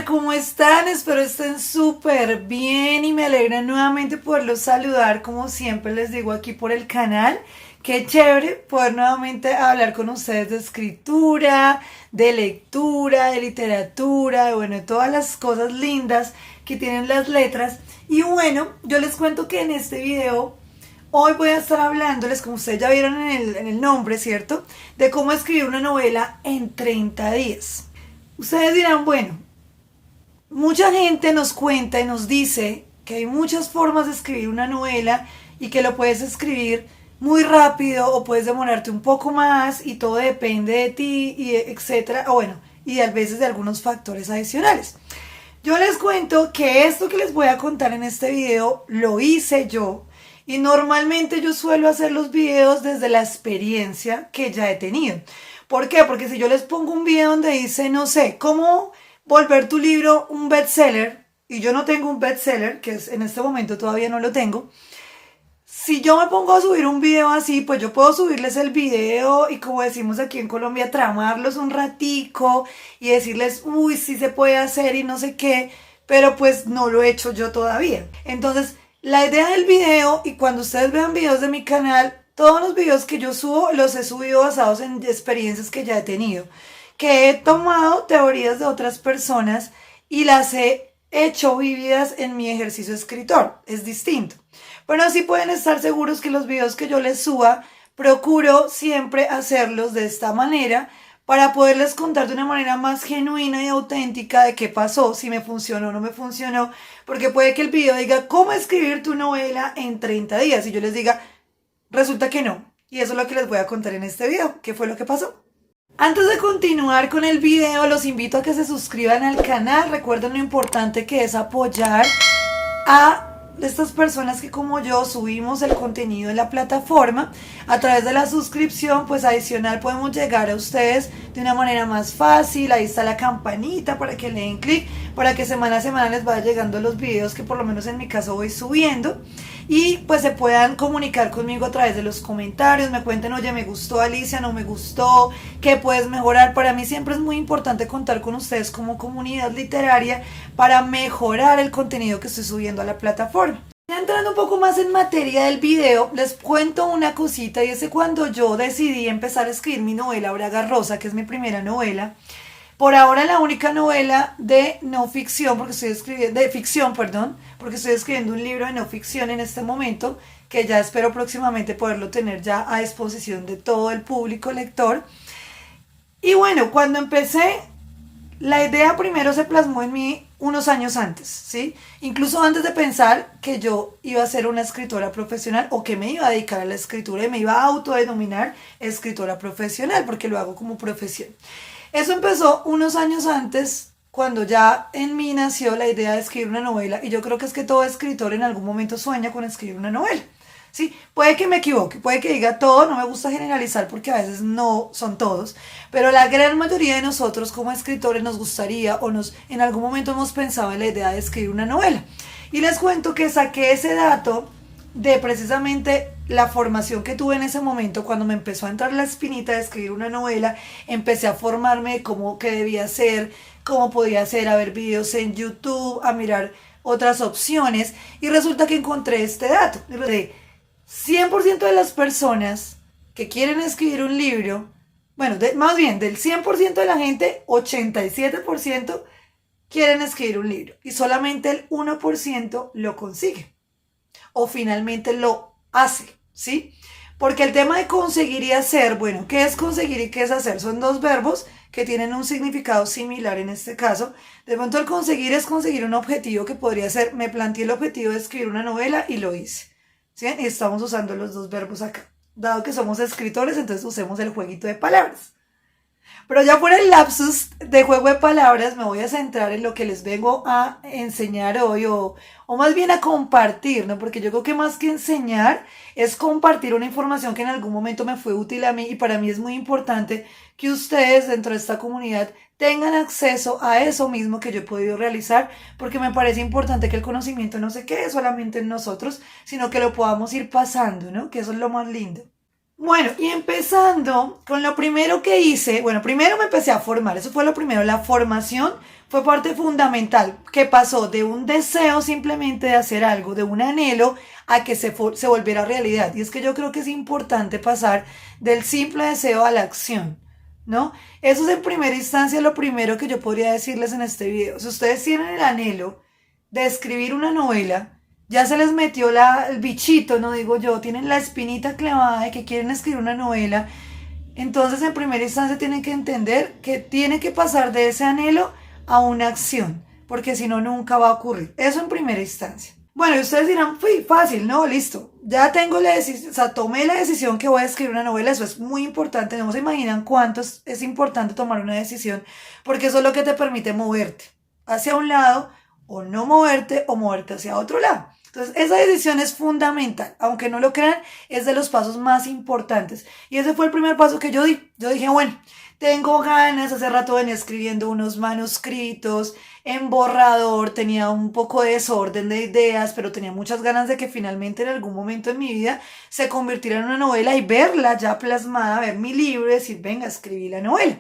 Hola, ¿cómo están? Espero estén súper bien y me alegra nuevamente poderlos saludar como siempre les digo aquí por el canal. Qué chévere poder nuevamente hablar con ustedes de escritura, de lectura, de literatura, bueno, de todas las cosas lindas que tienen las letras. Y bueno, yo les cuento que en este video hoy voy a estar hablándoles, como ustedes ya vieron en el nombre, ¿cierto? De cómo escribir una novela en 30 días. Ustedes dirán, bueno, mucha gente nos cuenta y nos dice que hay muchas formas de escribir una novela y que lo puedes escribir muy rápido o puedes demorarte un poco más y todo depende de ti y etcétera, o bueno, y a veces de algunos factores adicionales. Yo les cuento que esto que les voy a contar en este video lo hice yo y normalmente yo suelo hacer los videos desde la experiencia que ya he tenido. ¿Por qué? Porque si yo les pongo un video donde dice, no sé, cómo volver tu libro un bestseller, y yo no tengo un bestseller, que es, en este momento todavía no lo tengo, si yo me pongo a subir un video así, pues yo puedo subirles el video y como decimos aquí en Colombia, tramarlos un ratico y decirles, uy, sí se puede hacer y no sé qué, pero pues no lo he hecho yo todavía. Entonces, la idea del video, y cuando ustedes vean videos de mi canal, todos los videos que yo subo los he subido basados en experiencias que ya he tenido, que he tomado teorías de otras personas y las he hecho vividas en mi ejercicio de escritor. Es distinto. Pero sí pueden estar seguros que los videos que yo les suba, procuro siempre hacerlos de esta manera para poderles contar de una manera más genuina y auténtica de qué pasó, si me funcionó o no me funcionó, porque puede que el video diga cómo escribir tu novela en 30 días y yo les diga, resulta que no. Y eso es lo que les voy a contar en este video, qué fue lo que pasó. Antes de continuar con el video, los invito a que se suscriban al canal. Recuerden lo importante que es apoyar a estas personas que como yo subimos el contenido en la plataforma. A través de la suscripción, pues adicional podemos llegar a ustedes de una manera más fácil. Ahí está la campanita para que le den clic, para que semana a semana les vaya llegando los videos que por lo menos en mi caso voy subiendo. Y pues se puedan comunicar conmigo a través de los comentarios, me cuenten, oye, me gustó Alicia, no me gustó, qué puedes mejorar. Para mí siempre es muy importante contar con ustedes como comunidad literaria para mejorar el contenido que estoy subiendo a la plataforma. Ya entrando un poco más en materia del video, les cuento una cosita y es que cuando yo decidí empezar a escribir mi novela Braga Rosa, que es mi primera novela, por ahora la única novela de no ficción, porque estoy escribiendo, de ficción, perdón, porque estoy escribiendo un libro de no ficción en este momento, que ya espero próximamente poderlo tener ya a disposición de todo el público lector. Y bueno, cuando empecé, la idea primero se plasmó en mí unos años antes, ¿sí? Incluso antes de pensar que yo iba a ser una escritora profesional o que me iba a dedicar a la escritura y me iba a autodenominar escritora profesional, porque lo hago como profesión. Eso empezó unos años antes, cuando ya en mí nació la idea de escribir una novela, y yo creo que es que todo escritor en algún momento sueña con escribir una novela. Sí, puede que me equivoque, puede que diga todo, no me gusta generalizar porque a veces no son todos, pero la gran mayoría de nosotros como escritores nos gustaría o en algún momento hemos pensado en la idea de escribir una novela. Y les cuento que saqué ese dato de precisamente la formación que tuve en ese momento. Cuando me empezó a entrar la espinita de escribir una novela, empecé a formarme de cómo que debía ser, cómo podía ser, a ver videos en YouTube, a mirar otras opciones, y resulta que encontré este dato de 100% de las personas que quieren escribir un libro, bueno, más bien del 100% de la gente, 87% quieren escribir un libro y solamente el 1% lo consigue o finalmente lo hace, ¿sí? Porque el tema de conseguir y hacer, bueno, ¿qué es conseguir y qué es hacer? Son dos verbos que tienen un significado similar en este caso. De pronto el conseguir es conseguir un objetivo que podría ser, me planteé el objetivo de escribir una novela y lo hice, ¿sí? Y estamos usando los dos verbos acá. Dado que somos escritores, entonces usemos el jueguito de palabras. Pero ya fuera el lapsus de juego de palabras, me voy a centrar en lo que les vengo a enseñar hoy, o más bien a compartir, ¿no? Porque yo creo que más que enseñar es compartir una información que en algún momento me fue útil a mí, y para mí es muy importante que ustedes dentro de esta comunidad tengan acceso a eso mismo que yo he podido realizar, porque me parece importante que el conocimiento no se quede solamente en nosotros, sino que lo podamos ir pasando, ¿no? Que eso es lo más lindo. Bueno, y empezando con lo primero que hice, bueno, primero me empecé a formar, eso fue lo primero, la formación fue parte fundamental, que pasó de un deseo simplemente de hacer algo, de un anhelo, a que se volviera realidad. Y es que yo creo que es importante pasar del simple deseo a la acción, ¿no? Eso es en primera instancia lo primero que yo podría decirles en este video. Si ustedes tienen el anhelo de escribir una novela, ya se les metió el bichito, no digo yo, tienen la espinita clavada de que quieren escribir una novela, entonces en primera instancia tienen que entender que tiene que pasar de ese anhelo a una acción, porque si no nunca va a ocurrir. Eso en primera instancia. Bueno, y ustedes dirán, fui fácil, no, listo. Ya tengo la decisión, o sea, tomé la decisión que voy a escribir una novela, eso es muy importante, no se imaginan cuánto es importante tomar una decisión, porque eso es lo que te permite moverte hacia un lado o no moverte o moverte hacia otro lado. Entonces, esa decisión es fundamental, aunque no lo crean, es de los pasos más importantes. Y ese fue el primer paso que yo di. Yo dije, bueno, tengo ganas, hace rato venía escribiendo unos manuscritos en borrador, tenía un poco de desorden de ideas, pero tenía muchas ganas de que finalmente en algún momento en mi vida se convirtiera en una novela y verla ya plasmada, ver mi libro y decir, venga, escribí la novela.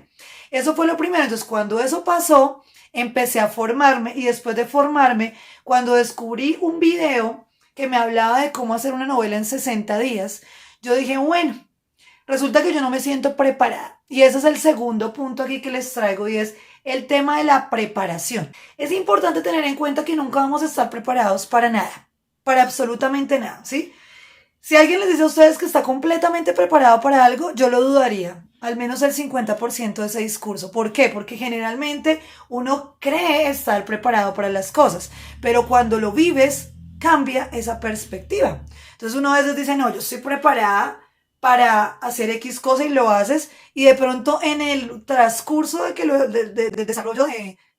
Eso fue lo primero. Entonces, cuando eso pasó, empecé a formarme y después de formarme, cuando descubrí un video que me hablaba de cómo hacer una novela en 60 días, yo dije, bueno, resulta que yo no me siento preparada. Y ese es el segundo punto aquí que les traigo y es el tema de la preparación. Es importante tener en cuenta que nunca vamos a estar preparados para nada, para absolutamente nada, ¿sí? Si alguien les dice a ustedes que está completamente preparado para algo, yo lo dudaría. Al menos el 50% de ese discurso. ¿Por qué? Porque generalmente uno cree estar preparado para las cosas, pero cuando lo vives, cambia esa perspectiva. Entonces uno a veces dice, no, yo estoy preparada para hacer X cosa y lo haces, y de pronto en el transcurso de que de desarrollo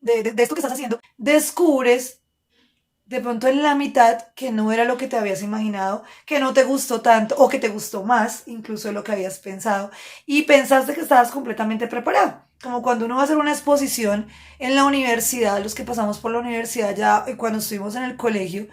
de esto que estás haciendo, descubres de pronto en la mitad que no era lo que te habías imaginado, que no te gustó tanto o que te gustó más incluso de lo que habías pensado y pensaste que estabas completamente preparado. Como cuando uno va a hacer una exposición en la universidad, los que pasamos por la universidad ya cuando estuvimos en el colegio,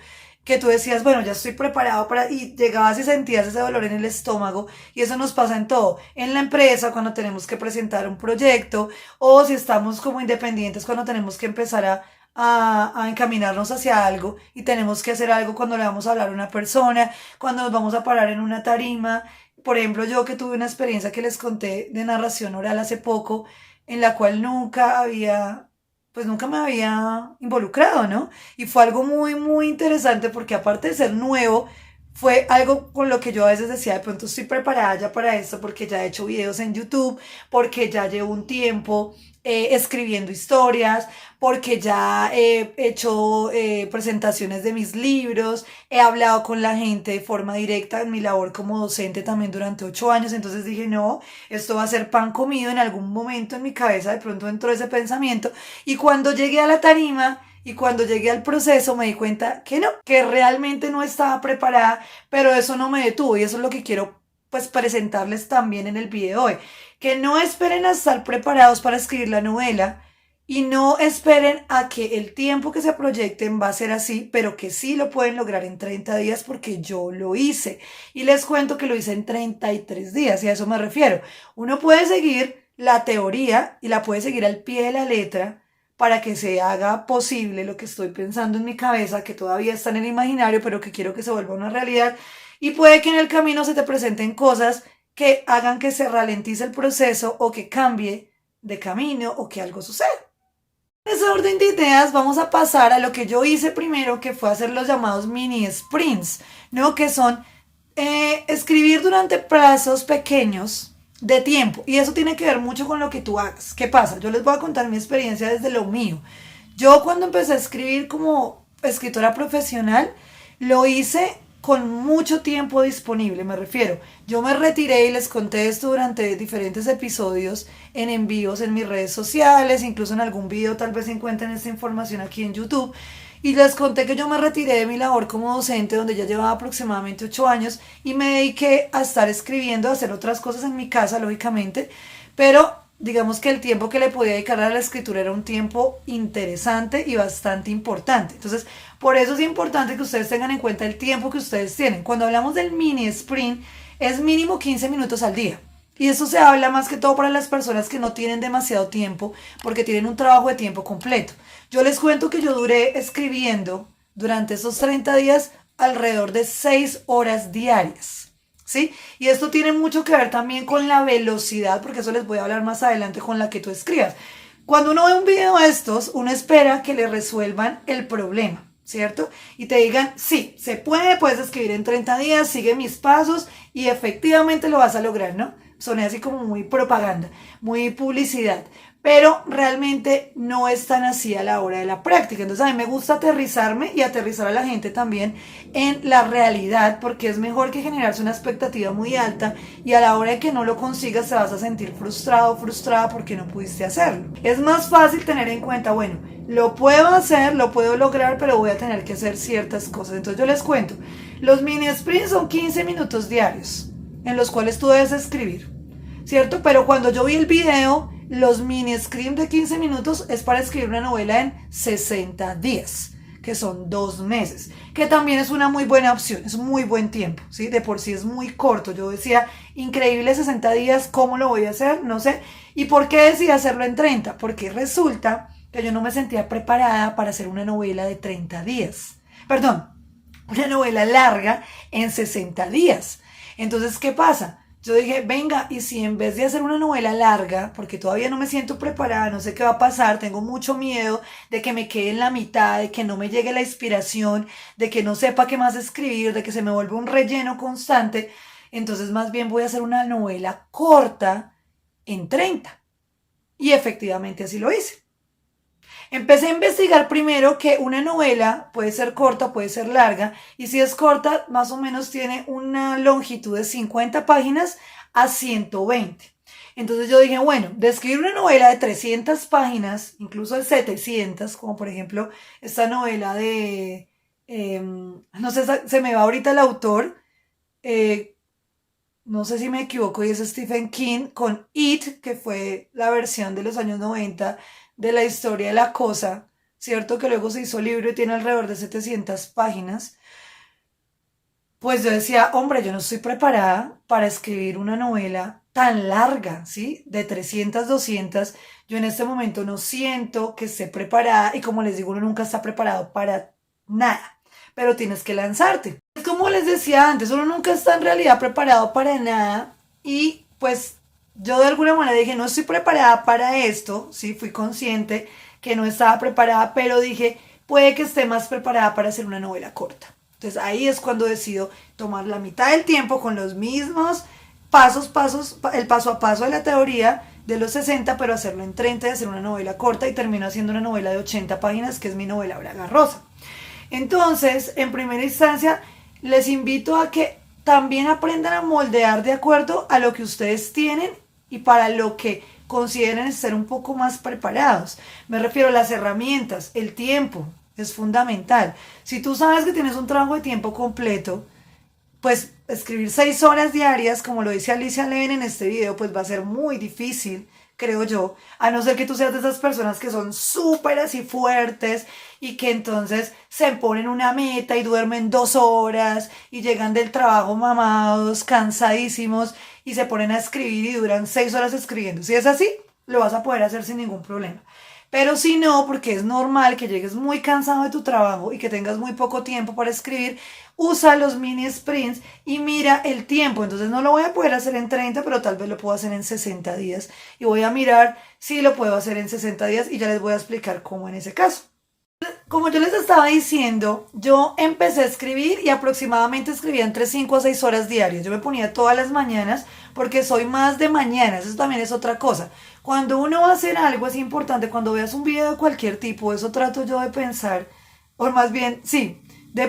que tú decías, bueno, ya estoy preparado para, y llegabas y sentías ese dolor en el estómago, y eso nos pasa en todo, en la empresa cuando tenemos que presentar un proyecto, o si estamos como independientes cuando tenemos que empezar a encaminarnos hacia algo y tenemos que hacer algo cuando le vamos a hablar a una persona, cuando nos vamos a parar en una tarima. Por ejemplo, yo que tuve una experiencia que les conté de narración oral hace poco, en la cual nunca me había involucrado, ¿no? Y fue algo muy, muy interesante porque aparte de ser nuevo, fue algo con lo que yo a veces decía, de pronto estoy preparada ya para esto porque ya he hecho videos en YouTube, porque ya llevo un tiempo escribiendo historias, porque ya he hecho presentaciones de mis libros, he hablado con la gente de forma directa en mi labor como docente también durante 8 años, entonces dije, no, esto va a ser pan comido. En algún momento en mi cabeza de pronto entró ese pensamiento y cuando llegué a la tarima y cuando llegué al proceso me di cuenta que no, que realmente no estaba preparada, pero eso no me detuvo y eso es lo que quiero pues presentarles también en el video de hoy. Que no esperen a estar preparados para escribir la novela y no esperen a que el tiempo que se proyecten va a ser así, pero que sí lo pueden lograr en 30 días porque yo lo hice. Y les cuento que lo hice en 33 días y a eso me refiero. Uno puede seguir la teoría y la puede seguir al pie de la letra para que se haga posible lo que estoy pensando en mi cabeza, que todavía está en el imaginario, pero que quiero que se vuelva una realidad. Y puede que en el camino se te presenten cosas que hagan que se ralentice el proceso o que cambie de camino o que algo suceda. En ese orden de ideas vamos a pasar a lo que yo hice primero, que fue hacer los llamados mini sprints, ¿no? Que son escribir durante plazos pequeños de tiempo. Y eso tiene que ver mucho con lo que tú hagas. ¿Qué pasa? Yo les voy a contar mi experiencia desde lo mío. Yo cuando empecé a escribir como escritora profesional, lo hice con mucho tiempo disponible, me refiero. Yo me retiré y les conté esto durante diferentes episodios en envíos en mis redes sociales, incluso en algún video tal vez encuentren esta información aquí en YouTube. Y les conté que yo me retiré de mi labor como docente, donde ya llevaba aproximadamente 8 años, y me dediqué a estar escribiendo, a hacer otras cosas en mi casa, lógicamente, pero digamos que el tiempo que le podía dedicar a la escritura era un tiempo interesante y bastante importante. Entonces, por eso es importante que ustedes tengan en cuenta el tiempo que ustedes tienen. Cuando hablamos del mini sprint, es mínimo 15 minutos al día. Y eso se habla más que todo para las personas que no tienen demasiado tiempo porque tienen un trabajo de tiempo completo. Yo les cuento que yo duré escribiendo durante esos 30 días alrededor de 6 horas diarias, ¿sí? Y esto tiene mucho que ver también con la velocidad, porque eso les voy a hablar más adelante con la que tú escribas. Cuando uno ve un video de estos, uno espera que le resuelvan el problema, ¿cierto? Y te digan, sí, se puede, puedes escribir en 30 días, sigue mis pasos y efectivamente lo vas a lograr, ¿no? Soné así como muy propaganda, muy publicidad, pero realmente no es tan así a la hora de la práctica. Entonces a mí me gusta aterrizarme y aterrizar a la gente también en la realidad, porque es mejor que generarse una expectativa muy alta y a la hora de que no lo consigas te vas a sentir frustrado o frustrada porque no pudiste hacerlo. Es más fácil tener en cuenta, bueno, lo puedo hacer, lo puedo lograr, pero voy a tener que hacer ciertas cosas. Entonces yo les cuento, los mini sprints son 15 minutos diarios en los cuales tú debes escribir, ¿cierto? Pero cuando yo vi el video, los mini scripts de 15 minutos es para escribir una novela en 60 días, que son 2 meses, que también es una muy buena opción, es un muy buen tiempo, ¿sí? De por sí es muy corto. Yo decía, increíble 60 días, ¿cómo lo voy a hacer? No sé. ¿Y por qué decidí hacerlo en 30? Porque resulta que yo no me sentía preparada para hacer una novela de 30 días. Perdón, una novela larga en 60 días. Entonces, ¿qué pasa? Yo dije, venga, y si en vez de hacer una novela larga, porque todavía no me siento preparada, no sé qué va a pasar, tengo mucho miedo de que me quede en la mitad, de que no me llegue la inspiración, de que no sepa qué más escribir, de que se me vuelva un relleno constante, entonces más bien voy a hacer una novela corta en 30. Y efectivamente así lo hice. Empecé a investigar primero que una novela puede ser corta, puede ser larga, y si es corta, más o menos tiene una longitud de 50 páginas a 120. Entonces yo dije, bueno, de escribir una novela de 300 páginas, incluso de 700, como por ejemplo esta novela de, no sé, se me va ahorita el autor, eh, no sé si me equivoco, y es Stephen King con It, que fue la versión de los años 90 de la historia de la cosa, ¿cierto? Que luego se hizo libro y tiene alrededor de 700 páginas. Pues yo decía, hombre, yo no estoy preparada para escribir una novela tan larga, ¿sí? De 300, 200. Yo en este momento no siento que esté preparada y como les digo, uno nunca está preparado para nada, pero tienes que lanzarte. Es como les decía antes, uno nunca está en realidad preparado para nada y pues yo de alguna manera dije, no estoy preparada para esto, sí, fui consciente que no estaba preparada, pero dije, puede que esté más preparada para hacer una novela corta. Entonces ahí es cuando decido tomar la mitad del tiempo con los mismos pasos, el paso a paso de la teoría de los 60, pero hacerlo en 30 y hacer una novela corta y termino haciendo una novela de 80 páginas, que es mi novela Braga Rosa. Entonces, en primera instancia, les invito a que también aprendan a moldear de acuerdo a lo que ustedes tienen y para lo que consideren ser un poco más preparados. Me refiero a las herramientas, el tiempo es fundamental. Si tú sabes que tienes un trabajo de tiempo completo, pues escribir 6 horas diarias, como lo dice Alicia Leven en este video, pues va a ser muy difícil, creo yo, a no ser que tú seas de esas personas que son súper así fuertes y que entonces se ponen una meta y duermen 2 horas y llegan del trabajo mamados, cansadísimos y se ponen a escribir y duran 6 horas escribiendo. Si es así, lo vas a poder hacer sin ningún problema. Pero si no, porque es normal que llegues muy cansado de tu trabajo y que tengas muy poco tiempo para escribir, usa los mini sprints y mira el tiempo. Entonces no lo voy a poder hacer en 30, pero tal vez lo puedo hacer en 60 días. Y voy a mirar si lo puedo hacer en 60 días y ya les voy a explicar cómo en ese caso. Como yo les estaba diciendo, yo empecé a escribir y aproximadamente escribía entre 5 a 6 horas diarias. Yo me ponía todas las mañanas porque soy más de mañanas, eso también es otra cosa. Cuando uno va a hacer algo es importante, cuando veas un video de cualquier tipo, eso trato yo de pensar, o más bien, sí, de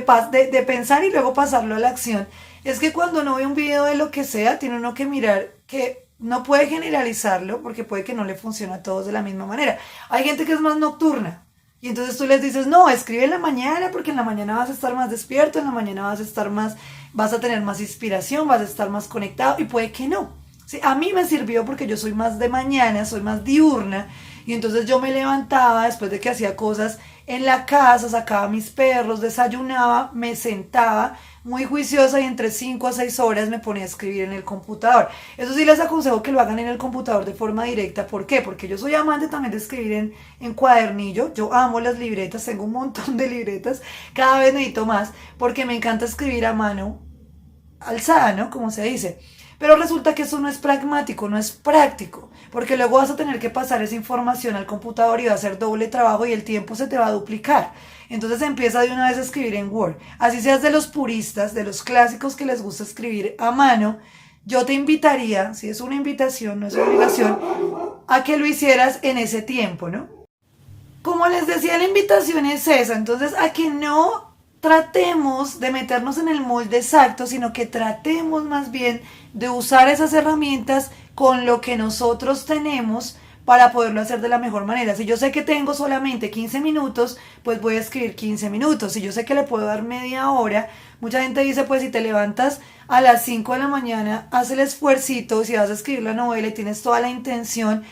pensar y luego pasarlo a la acción. Es que cuando uno ve un video de lo que sea, tiene uno que mirar que no puede generalizarlo porque puede que no le funcione a todos de la misma manera. Hay gente que es más nocturna. Y entonces tú les dices, no, escribe en la mañana porque en la mañana vas a estar más despierto, en la mañana vas a tener más inspiración, vas a estar más conectado y puede que no. Sí, a mí me sirvió porque yo soy más de mañana, soy más diurna, Y entonces yo me levantaba después de que hacía cosas en la casa, sacaba a mis perros, desayunaba, me sentaba muy juiciosa y entre 5 a 6 horas me ponía a escribir en el computador. Eso sí les aconsejo que lo hagan en el computador de forma directa. ¿Por qué? Porque yo soy amante también de escribir en cuadernillo. Yo amo las libretas, tengo un montón de libretas. Cada vez necesito más porque me encanta escribir a mano alzada, ¿no? Como se dice. Pero resulta que eso no es pragmático, no es práctico, porque luego vas a tener que pasar esa información al computador y va a ser doble trabajo y el tiempo se te va a duplicar. Entonces empieza de una vez a escribir en Word. Así seas de los puristas, de los clásicos que les gusta escribir a mano, yo te invitaría, si es una invitación, no es obligación, a que lo hicieras en ese tiempo, ¿no? Como les decía, la invitación es esa, entonces a que no tratemos de meternos en el molde exacto, sino que tratemos más bien de usar esas herramientas con lo que nosotros tenemos para poderlo hacer de la mejor manera. Si yo sé que tengo solamente 15 minutos, pues voy a escribir 15 minutos. Si yo sé que le puedo dar media hora, mucha gente dice, pues si te levantas a las 5 de la mañana, haz el esfuercito, si vas a escribir la novela y tienes toda la intención,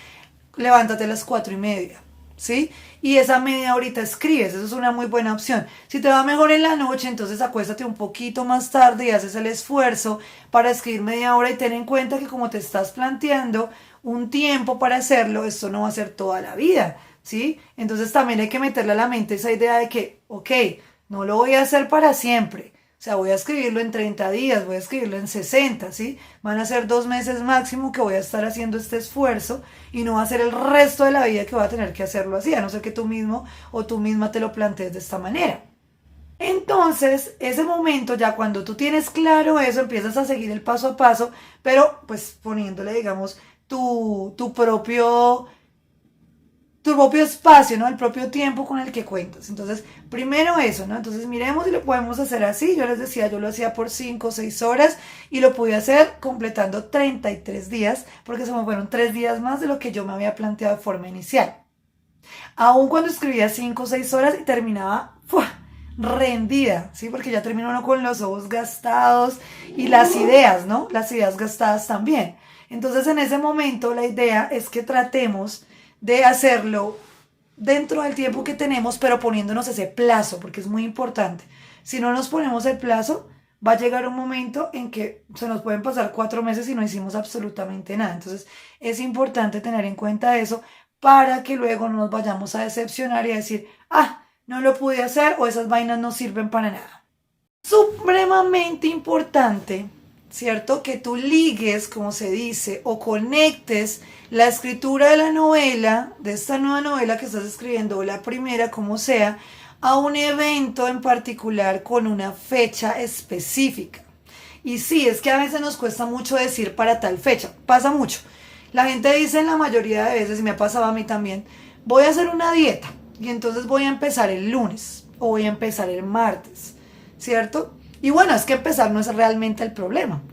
levántate a las 4:30. ¿Sí? Y esa media horita escribes, eso es una muy buena opción. Si te va mejor en la noche, entonces acuéstate un poquito más tarde y haces el esfuerzo para escribir media hora y ten en cuenta que como te estás planteando un tiempo para hacerlo, esto no va a ser toda la vida, ¿sí? Entonces también hay que meterle a la mente esa idea de que, ok, no lo voy a hacer para siempre. O sea, voy a escribirlo en 30 días, voy a escribirlo en 60, ¿sí? Van a ser 2 meses máximo que voy a estar haciendo este esfuerzo y no va a ser el resto de la vida que voy a tener que hacerlo así, a no ser que tú mismo o tú misma te lo plantees de esta manera. Entonces, ese momento, ya cuando tú tienes claro eso, empiezas a seguir el paso a paso, pero pues poniéndole, digamos, tu propio espacio, ¿no? El propio tiempo con el que cuentas. Entonces, primero eso, ¿no? Entonces, miremos si lo podemos hacer así. Yo les decía, yo lo hacía por 5 o 6 horas y lo pude hacer completando 33 días, porque se me fueron 3 días más de lo que yo me había planteado de forma inicial. Aún cuando escribía 5 o 6 horas y terminaba rendida, ¿sí? Porque ya termina uno con los ojos gastados y las ideas, ¿no? Las ideas gastadas también. Entonces, en ese momento, la idea es que tratemos de hacerlo dentro del tiempo que tenemos, pero poniéndonos ese plazo, porque es muy importante. Si no nos ponemos el plazo, va a llegar un momento en que se nos pueden pasar 4 meses y no hicimos absolutamente nada. Entonces, es importante tener en cuenta eso para que luego no nos vayamos a decepcionar y a decir, no lo pude hacer o esas vainas no sirven para nada. Supremamente importante, ¿cierto? Que tú ligues, como se dice, o conectes la escritura de la novela, de esta nueva novela que estás escribiendo, o la primera, como sea, a un evento en particular con una fecha específica. Y sí, es que a veces nos cuesta mucho decir para tal fecha, pasa mucho. La gente dice en la mayoría de veces, y me ha pasado a mí también, voy a hacer una dieta y entonces voy a empezar el lunes o voy a empezar el martes, ¿cierto? Y bueno, es que empezar no es realmente el problema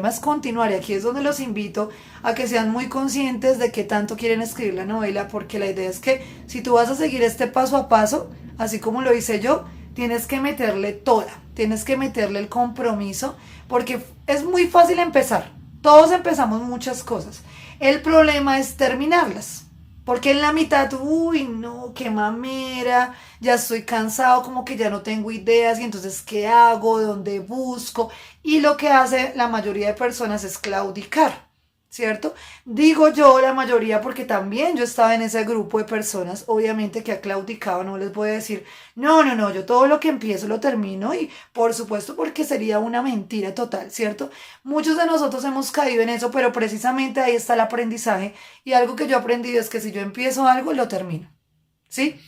es continuar y aquí es donde los invito a que sean muy conscientes de qué tanto quieren escribir la novela, porque la idea es que si tú vas a seguir este paso a paso, así como lo hice yo, tienes que meterle toda, tienes que meterle el compromiso, porque es muy fácil empezar, todos empezamos muchas cosas, el problema es terminarlas. Porque en la mitad, uy, no, qué mamera, ya estoy cansado, como que ya no tengo ideas, y entonces, ¿qué hago? ¿Dónde busco? Y lo que hace la mayoría de personas es claudicar, ¿cierto? Digo yo la mayoría porque también yo estaba en ese grupo de personas, obviamente que ha claudicado, no les voy a decir, no, yo todo lo que empiezo lo termino y por supuesto porque sería una mentira total, ¿cierto? Muchos de nosotros hemos caído en eso, pero precisamente ahí está el aprendizaje y algo que yo he aprendido es que si yo empiezo algo, lo termino, ¿sí?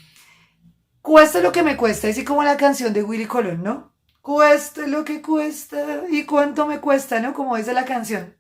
Cueste lo que me cueste, así como la canción de Willy Colón, ¿no? Cueste lo que cuesta y cuánto me cuesta, ¿no? Como dice la canción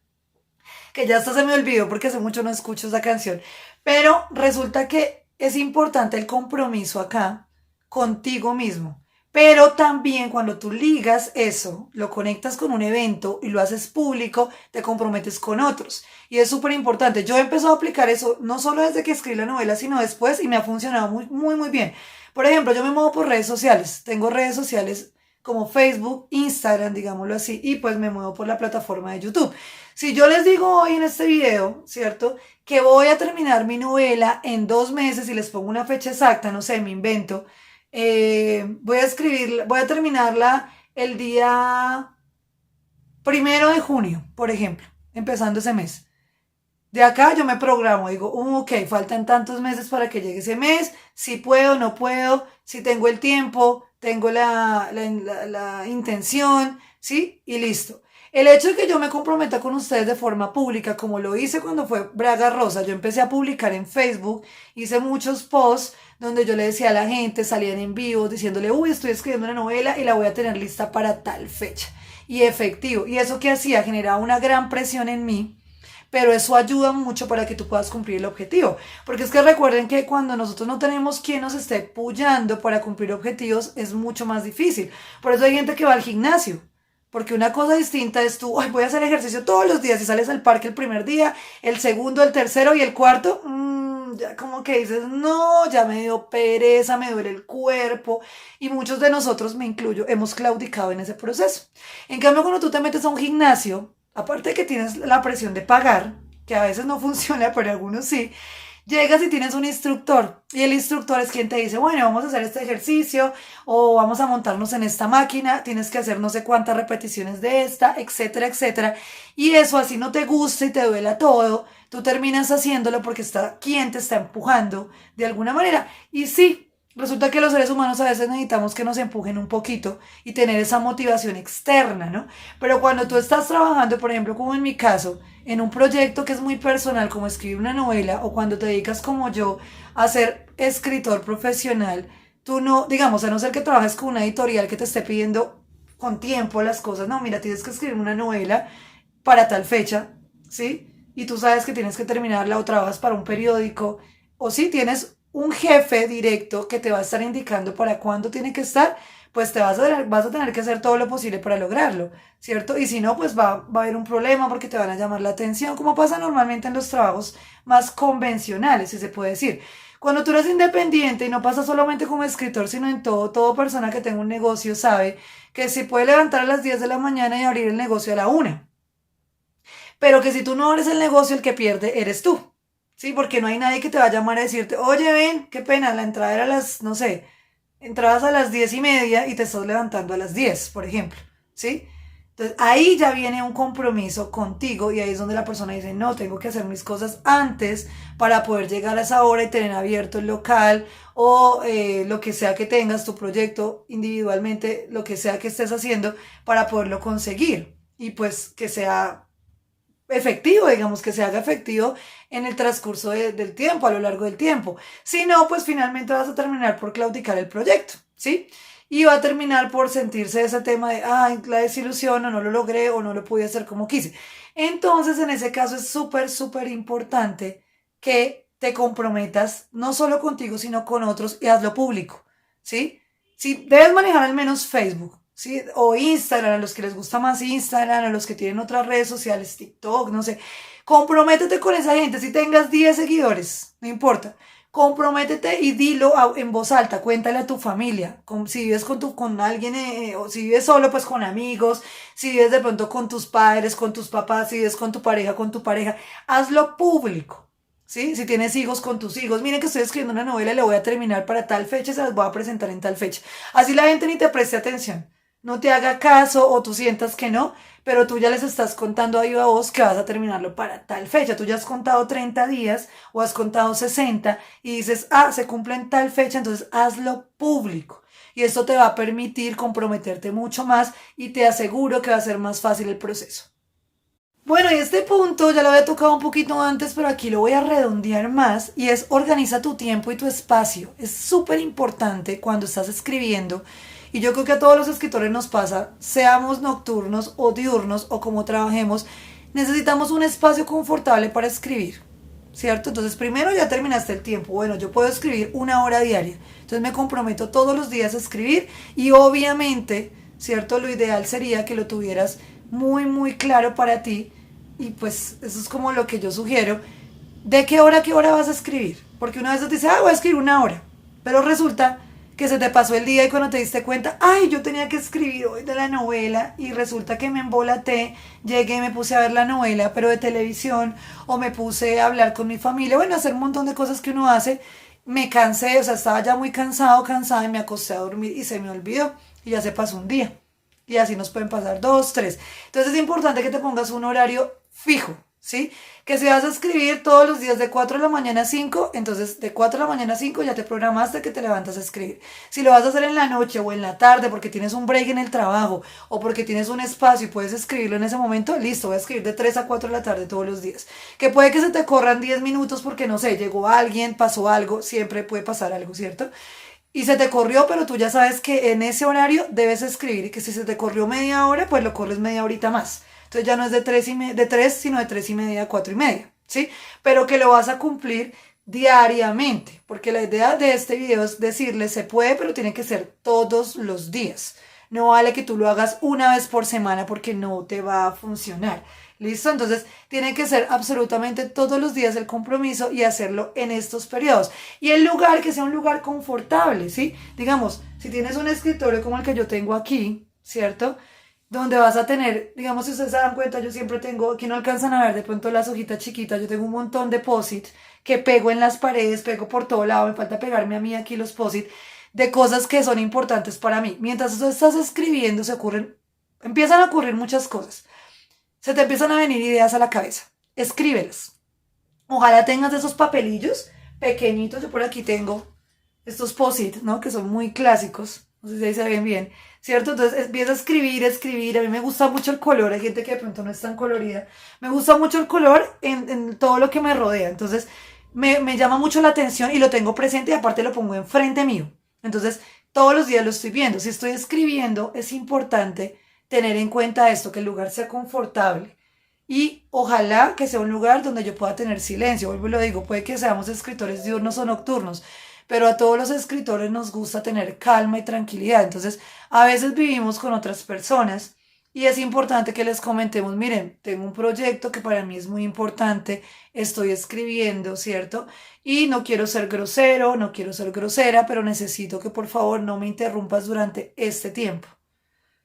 que ya hasta se me olvidó porque hace mucho no escucho esa canción. Pero resulta que es importante el compromiso acá contigo mismo. Pero también cuando tú ligas eso, lo conectas con un evento y lo haces público, te comprometes con otros. Y es súper importante. Yo he empezado a aplicar eso no solo desde que escribí la novela, sino después y me ha funcionado muy, muy, muy bien. Por ejemplo, yo me muevo por redes sociales. Tengo redes sociales como Facebook, Instagram, digámoslo así, y pues me muevo por la plataforma de YouTube. Si yo les digo hoy en este video, ¿cierto? Que voy a terminar mi novela en 2 meses y les pongo una fecha exacta, no sé, me invento. Voy a terminarla el día 1 de junio, por ejemplo, empezando ese mes. De acá yo me programo, digo, ok, faltan tantos meses para que llegue ese mes, si puedo, no puedo, si tengo el tiempo, tengo la intención, ¿sí? Y listo. El hecho de que yo me comprometa con ustedes de forma pública, como lo hice cuando fue Braga Rosa, yo empecé a publicar en Facebook, hice muchos posts donde yo le decía a la gente, salían en vivo diciéndole, uy, estoy escribiendo una novela y la voy a tener lista para tal fecha. Y efectivo. ¿Y eso qué hacía? Generaba una gran presión en mí, pero eso ayuda mucho para que tú puedas cumplir el objetivo. Porque es que recuerden que cuando nosotros no tenemos quien nos esté apoyando para cumplir objetivos, es mucho más difícil. Por eso hay gente que va al gimnasio. Porque una cosa distinta es tú, ay, voy a hacer ejercicio todos los días y sales al parque el primer día, el segundo, el tercero y el cuarto, ya como que dices, no, ya me dio pereza, me duele el cuerpo. Y muchos de nosotros, me incluyo, hemos claudicado en ese proceso. En cambio, cuando tú te metes a un gimnasio, aparte de que tienes la presión de pagar, que a veces no funciona, pero algunos sí, llegas y tienes un instructor y el instructor es quien te dice, bueno, vamos a hacer este ejercicio o vamos a montarnos en esta máquina, tienes que hacer no sé cuántas repeticiones de esta, etcétera, etcétera. Y eso así no te gusta y te duela todo, tú terminas haciéndolo porque está quien te está empujando de alguna manera. Y sí. Resulta que los seres humanos a veces necesitamos que nos empujen un poquito y tener esa motivación externa, ¿no? Pero cuando tú estás trabajando, por ejemplo, como en mi caso, en un proyecto que es muy personal, como escribir una novela, o cuando te dedicas como yo a ser escritor profesional, tú no, digamos, a no ser que trabajes con una editorial que te esté pidiendo con tiempo las cosas, no, mira, tienes que escribir una novela para tal fecha, ¿sí? Y tú sabes que tienes que terminarla o trabajas para un periódico, o sí, tienes un jefe directo que te va a estar indicando para cuándo tiene que estar, pues vas a tener que hacer todo lo posible para lograrlo, ¿cierto? Y si no, pues va a haber un problema porque te van a llamar la atención, como pasa normalmente en los trabajos más convencionales, si se puede decir. Cuando tú eres independiente y no pasa solamente como escritor, sino en todo persona que tenga un negocio sabe que se puede levantar a las 10 de la mañana y abrir el negocio a la 1. Pero que si tú no abres el negocio, el que pierde eres tú. Sí, porque no hay nadie que te va a llamar a decirte, oye, ven, qué pena, la entrada era a las, no sé, entrabas a las 10:30 y te estás levantando a las 10, por ejemplo, ¿sí? Entonces ahí ya viene un compromiso contigo y ahí es donde la persona dice, no, tengo que hacer mis cosas antes para poder llegar a esa hora y tener abierto el local o lo que sea que tengas, tu proyecto individualmente, lo que sea que estés haciendo para poderlo conseguir y pues que sea efectivo, digamos, que se haga efectivo en el transcurso del tiempo, a lo largo del tiempo. Si no, pues finalmente vas a terminar por claudicar el proyecto, ¿sí? Y va a terminar por sentirse ese tema de, ay, la desilusión, o no lo logré, o no lo pude hacer como quise. Entonces, en ese caso es súper, súper importante que te comprometas no solo contigo, sino con otros y hazlo público, ¿sí? Sí, debes manejar al menos Facebook, ¿sí? O Instagram, a los que les gusta más Instagram, a los que tienen otras redes sociales, TikTok, no sé. Comprométete con esa gente, si tengas 10 seguidores, no importa. Comprométete y dilo en voz alta, cuéntale a tu familia, si vives con alguien, o si vives solo, pues con amigos, si vives de pronto con tus padres, con tus papás, si vives con tu pareja, hazlo público, ¿sí? Si tienes hijos, con tus hijos, miren que estoy escribiendo una novela y la voy a terminar para tal fecha, se las voy a presentar en tal fecha. Así la gente ni te preste atención, no te haga caso o tú sientas que no, pero tú ya les estás contando ahí a vos que vas a terminarlo para tal fecha. Tú ya has contado 30 días o has contado 60 y dices, ah, se cumple en tal fecha, entonces hazlo público. Y esto te va a permitir comprometerte mucho más y te aseguro que va a ser más fácil el proceso. Bueno, y este punto ya lo había tocado un poquito antes, pero aquí lo voy a redondear más y es organiza tu tiempo y tu espacio. Es súper importante cuando estás escribiendo y yo creo que a todos los escritores nos pasa, seamos nocturnos o diurnos o como trabajemos, necesitamos un espacio confortable para escribir, ¿cierto? Entonces primero ya terminaste el tiempo, bueno, yo puedo escribir 1 hora diaria, entonces me comprometo todos los días a escribir y obviamente, ¿cierto? Lo ideal sería que lo tuvieras muy, muy claro para ti y pues eso es como lo que yo sugiero. ¿De qué hora a qué hora vas a escribir? Porque una vez te dice, ah, voy a escribir 1 hora. Pero resulta que se te pasó el día y cuando te diste cuenta, ay, yo tenía que escribir hoy de la novela y resulta que me embolaté, llegué y me puse a ver la novela, pero de televisión, o me puse a hablar con mi familia, bueno, hacer un montón de cosas que uno hace, me cansé, o sea, estaba ya muy cansado, cansada y me acosté a dormir y se me olvidó y ya se pasó un día. Y así nos pueden pasar dos, tres. Entonces es importante que te pongas un horario fijo, ¿sí? Que si vas a escribir todos los días de 4 de la mañana a 5, entonces de 4 de la mañana a 5 ya te programaste que te levantas a escribir. Si lo vas a hacer en la noche o en la tarde porque tienes un break en el trabajo o porque tienes un espacio y puedes escribirlo en ese momento, listo, voy a escribir de 3 a 4 de la tarde todos los días. Que puede que se te corran 10 minutos porque no sé, llegó alguien, pasó algo, siempre puede pasar algo, ¿cierto? Y se te corrió, pero tú ya sabes que en ese horario debes escribir y que si se te corrió media hora, pues lo corres media horita más. Entonces ya no es de 3, sino de 3:30 a 4:30, ¿sí? Pero que lo vas a cumplir diariamente, porque la idea de este video es decirle, se puede, pero tiene que ser todos los días. No vale que tú lo hagas una vez por semana porque no te va a funcionar. ¿Listo? Entonces tiene que ser absolutamente todos los días el compromiso y hacerlo en estos periodos. Y el lugar que sea un lugar confortable, ¿sí? Digamos, si tienes un escritorio como el que yo tengo aquí, ¿cierto? Donde vas a tener, digamos, si ustedes se dan cuenta, yo siempre tengo, aquí no alcanzan a ver de pronto las hojitas chiquitas, yo tengo un montón de post-it que pego en las paredes, pego por todo lado, me falta pegarme a mí aquí los post-it de cosas que son importantes para mí. Mientras tú estás escribiendo, empiezan a ocurrir muchas cosas. Se te empiezan a venir ideas a la cabeza. Escríbelas. Ojalá tengas esos papelillos pequeñitos. Yo por aquí tengo estos post-it, ¿no? Que son muy clásicos. No sé si ahí se ven bien, ¿cierto? Entonces empieza a escribir, escribir. A mí me gusta mucho el color. Hay gente que de pronto no es tan colorida. Me gusta mucho el color en todo lo que me rodea. Entonces me llama mucho la atención y lo tengo presente y aparte lo pongo enfrente mío. Entonces todos los días lo estoy viendo. Si estoy escribiendo, es importante tener en cuenta esto, que el lugar sea confortable y ojalá que sea un lugar donde yo pueda tener silencio. Vuelvo y lo digo, puede que seamos escritores diurnos o nocturnos, pero a todos los escritores nos gusta tener calma y tranquilidad. Entonces, a veces vivimos con otras personas y es importante que les comentemos, miren, tengo un proyecto que para mí es muy importante, estoy escribiendo, ¿cierto? Y no quiero ser grosero, no quiero ser grosera, pero necesito que por favor no me interrumpas durante este tiempo.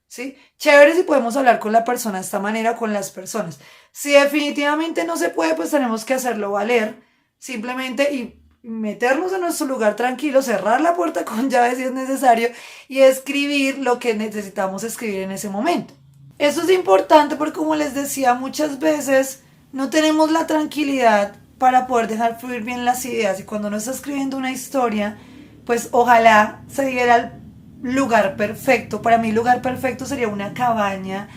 ¿Sí? Chévere si podemos hablar con la persona de esta manera, con las personas. Si definitivamente no se puede, pues tenemos que hacerlo valer, simplemente y meternos en nuestro lugar tranquilo, cerrar la puerta con llave si es necesario y escribir lo que necesitamos escribir en ese momento. Eso es importante porque como les decía, muchas veces no tenemos la tranquilidad para poder dejar fluir bien las ideas y cuando uno está escribiendo una historia, pues ojalá se diera el lugar perfecto. Para mí el lugar perfecto sería una cabaña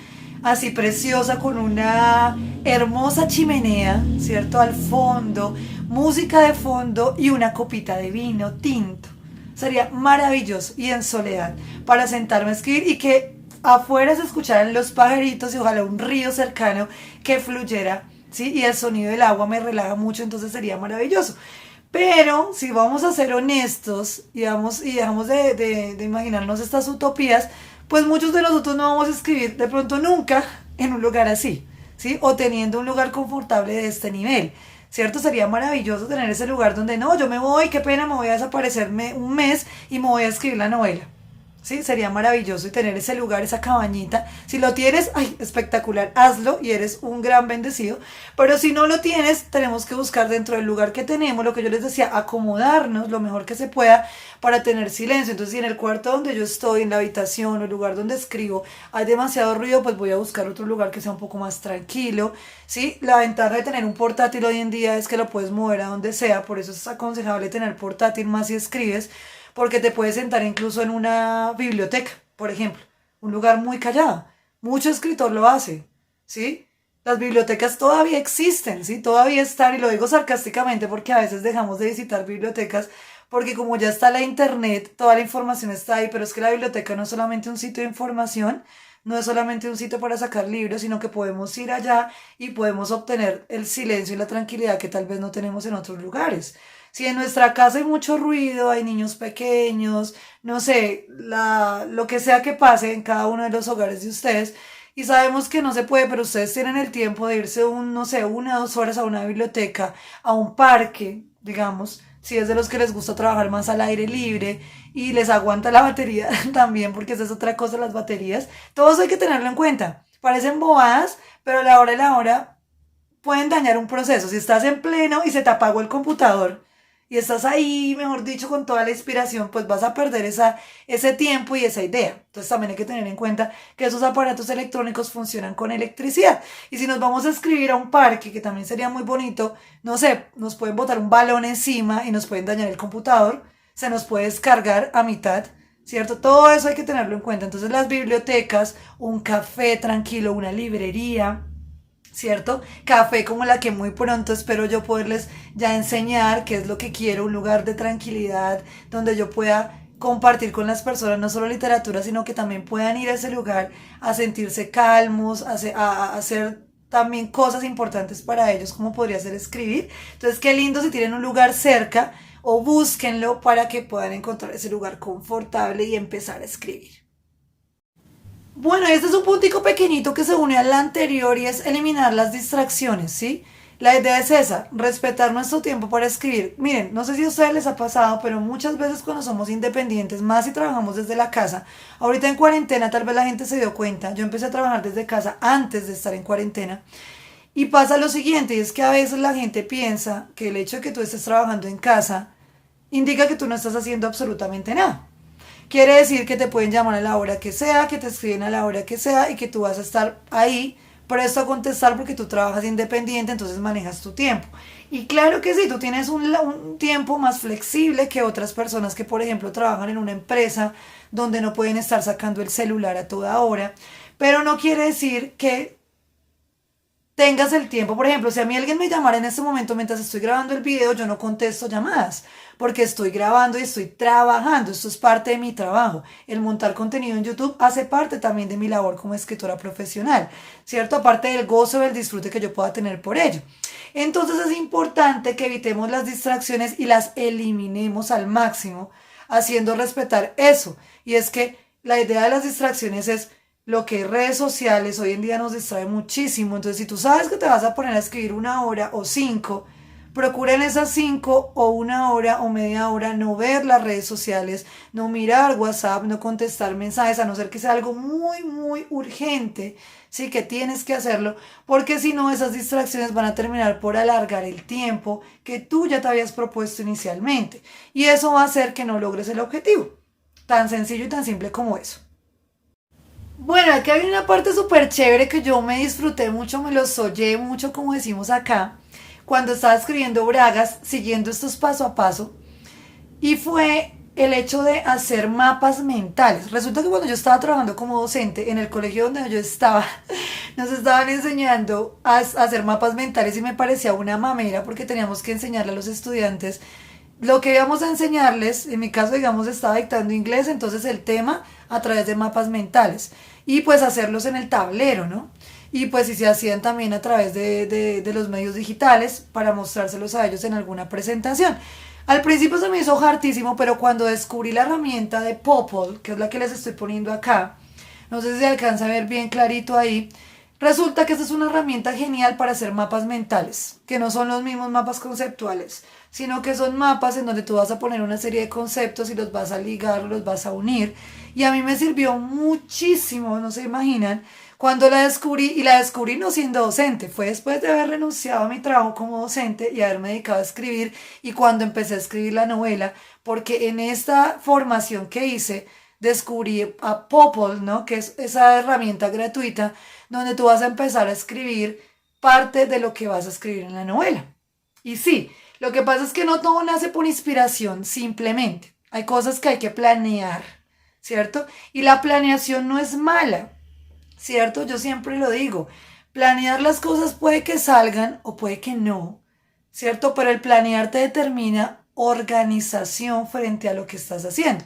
así preciosa con una hermosa chimenea, ¿cierto? Al fondo, música de fondo y una copita de vino tinto. Sería maravilloso y en soledad para sentarme a escribir y que afuera se escucharan los pajaritos y ojalá un río cercano que fluyera, ¿sí? Y el sonido del agua me relaja mucho, entonces sería maravilloso. Pero si vamos a ser honestos y dejamos de imaginarnos estas utopías, pues muchos de nosotros no vamos a escribir de pronto nunca en un lugar así, ¿sí? O teniendo un lugar confortable de este nivel, ¿cierto? Sería maravilloso tener ese lugar donde no, yo me voy, qué pena, me voy a desaparecerme un mes y me voy a escribir la novela. Sí, sería maravilloso y tener ese lugar, esa cabañita. Si lo tienes, ay, espectacular, hazlo y eres un gran bendecido. Pero si no lo tienes, tenemos que buscar dentro del lugar que tenemos, lo que yo les decía, acomodarnos lo mejor que se pueda para tener silencio. Entonces, si en el cuarto donde yo estoy, en la habitación o el lugar donde escribo, hay demasiado ruido, pues voy a buscar otro lugar que sea un poco más tranquilo. Sí, la ventaja de tener un portátil hoy en día es que lo puedes mover a donde sea, por eso es aconsejable tener portátil más si escribes porque te puedes sentar incluso en una biblioteca, por ejemplo, un lugar muy callado. Mucho escritor lo hace, ¿sí? Las bibliotecas todavía existen, ¿sí? Todavía están, y lo digo sarcásticamente porque a veces dejamos de visitar bibliotecas, porque como ya está la internet, toda la información está ahí, pero es que la biblioteca no es solamente un sitio de información, no es solamente un sitio para sacar libros, sino que podemos ir allá y podemos obtener el silencio y la tranquilidad que tal vez no tenemos en otros lugares. Si en nuestra casa hay mucho ruido, hay niños pequeños, no sé, lo que sea que pase en cada uno de los hogares de ustedes, y sabemos que no se puede, pero ustedes tienen el tiempo de irse no sé, 1 o 2 horas a una biblioteca, a un parque, digamos, si es de los que les gusta trabajar más al aire libre y les aguanta la batería también, porque esa es otra cosa, las baterías. Todo eso hay que tenerlo en cuenta. Parecen bobadas, pero a la hora de la hora pueden dañar un proceso. Si estás en pleno y se te apagó el computador y estás ahí, mejor dicho, con toda la inspiración, pues vas a perder ese tiempo y esa idea. Entonces también hay que tener en cuenta que esos aparatos electrónicos funcionan con electricidad. Y si nos vamos a escribir a un parque, que también sería muy bonito, no sé, nos pueden botar un balón encima y nos pueden dañar el computador, se nos puede descargar a mitad, ¿cierto? Todo eso hay que tenerlo en cuenta. Entonces las bibliotecas, un café tranquilo, una librería, ¿cierto? Café como la que muy pronto espero yo poderles ya enseñar, que es lo que quiero, un lugar de tranquilidad donde yo pueda compartir con las personas no solo literatura, sino que también puedan ir a ese lugar a sentirse calmos, a hacer también cosas importantes para ellos, como podría ser escribir. Entonces, qué lindo si tienen un lugar cerca o búsquenlo para que puedan encontrar ese lugar confortable y empezar a escribir. Bueno, este es un puntico pequeñito que se une al anterior y es eliminar las distracciones, ¿sí? La idea es esa, respetar nuestro tiempo para escribir. Miren, no sé si a ustedes les ha pasado, pero muchas veces cuando somos independientes, más si trabajamos desde la casa, ahorita en cuarentena tal vez la gente se dio cuenta, yo empecé a trabajar desde casa antes de estar en cuarentena, y pasa lo siguiente, y es que a veces la gente piensa que el hecho de que tú estés trabajando en casa indica que tú no estás haciendo absolutamente nada. Quiere decir que te pueden llamar a la hora que sea, que te escriben a la hora que sea y que tú vas a estar ahí presto a contestar porque tú trabajas independiente, entonces manejas tu tiempo. Y claro que sí, tú tienes un tiempo más flexible que otras personas que, por ejemplo, trabajan en una empresa donde no pueden estar sacando el celular a toda hora, pero no quiere decir que tengas el tiempo. Por ejemplo, si a mí alguien me llamara en este momento mientras estoy grabando el video, yo no contesto llamadas, porque estoy grabando y estoy trabajando. Esto es parte de mi trabajo. El montar contenido en YouTube hace parte también de mi labor como escritora profesional, ¿cierto? Aparte del gozo, del disfrute que yo pueda tener por ello. Entonces es importante que evitemos las distracciones y las eliminemos al máximo, haciendo respetar eso. Y es que la idea de las distracciones es lo que redes sociales hoy en día nos distrae muchísimo. Entonces, si tú sabes que te vas a poner a escribir una hora o cinco, procura en esas 5 o 1 hora o media hora no ver las redes sociales, no mirar WhatsApp, no contestar mensajes, a no ser que sea algo muy, muy urgente, sí que tienes que hacerlo, porque si no, esas distracciones van a terminar por alargar el tiempo que tú ya te habías propuesto inicialmente. Y eso va a hacer que no logres el objetivo. Tan sencillo y tan simple como eso. Bueno, aquí hay una parte súper chévere que yo me disfruté mucho, me los soñé mucho, como decimos acá, cuando estaba escribiendo Bragas, siguiendo estos paso a paso, y fue el hecho de hacer mapas mentales. Resulta que cuando yo estaba trabajando como docente en el colegio donde yo estaba, nos estaban enseñando a hacer mapas mentales y me parecía una mamera porque teníamos que enseñarle a los estudiantes lo que íbamos a enseñarles. En mi caso, digamos, estaba dictando inglés, entonces el tema a través de mapas mentales y pues hacerlos en el tablero, ¿no? Y pues si se hacían también a través de los medios digitales para mostrárselos a ellos en alguna presentación. Al principio se me hizo hartísimo, pero cuando descubrí la herramienta de Popol, que es la que les estoy poniendo acá, no sé si se alcanza a ver bien clarito ahí, resulta que esta es una herramienta genial para hacer mapas mentales, que no son los mismos mapas conceptuales, sino que son mapas en donde tú vas a poner una serie de conceptos y los vas a ligar, los vas a unir. Y a mí me sirvió muchísimo, no se imaginan, cuando la descubrí, y la descubrí no siendo docente, fue después de haber renunciado a mi trabajo como docente y haberme dedicado a escribir, y cuando empecé a escribir la novela, porque en esta formación que hice, descubrí a Popol, ¿no? Que es esa herramienta gratuita donde tú vas a empezar a escribir parte de lo que vas a escribir en la novela. Y sí, lo que pasa es que no todo nace por inspiración, simplemente. Hay cosas que hay que planear, ¿cierto? Y la planeación no es mala, ¿cierto? Yo siempre lo digo. Planear las cosas puede que salgan o puede que no, ¿cierto? Pero el planear te determina organización frente a lo que estás haciendo.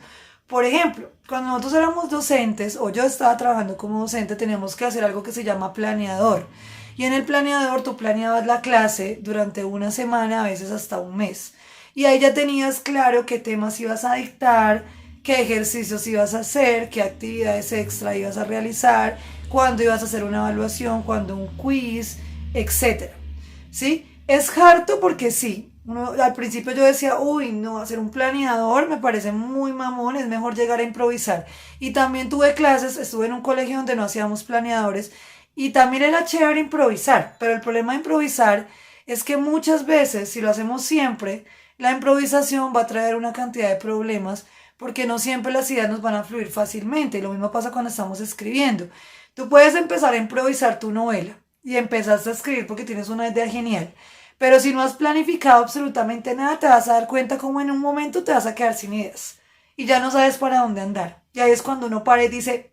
Por ejemplo, cuando nosotros éramos docentes o yo estaba trabajando como docente, teníamos que hacer algo que se llama planeador. Y en el planeador tú planeabas la clase durante una semana, a veces hasta un mes. Y ahí ya tenías claro qué temas ibas a dictar, qué ejercicios ibas a hacer, qué actividades extra ibas a realizar, cuándo ibas a hacer una evaluación, cuándo un quiz, etcétera. ¿Sí? Es harto porque sí, Al principio yo decía, uy, no, hacer un planeador me parece muy mamón, es mejor llegar a improvisar. Y también tuve clases, estuve en un colegio donde no hacíamos planeadores y también era chévere improvisar, pero el problema de improvisar es que muchas veces, si lo hacemos siempre, la improvisación va a traer una cantidad de problemas porque no siempre las ideas nos van a fluir fácilmente. Y lo mismo pasa cuando estamos escribiendo. Tú puedes empezar a improvisar tu novela y empezaste a escribir porque tienes una idea genial. Pero si no has planificado absolutamente nada, te vas a dar cuenta como en un momento te vas a quedar sin ideas y ya no sabes para dónde andar. Y ahí es cuando uno para y dice,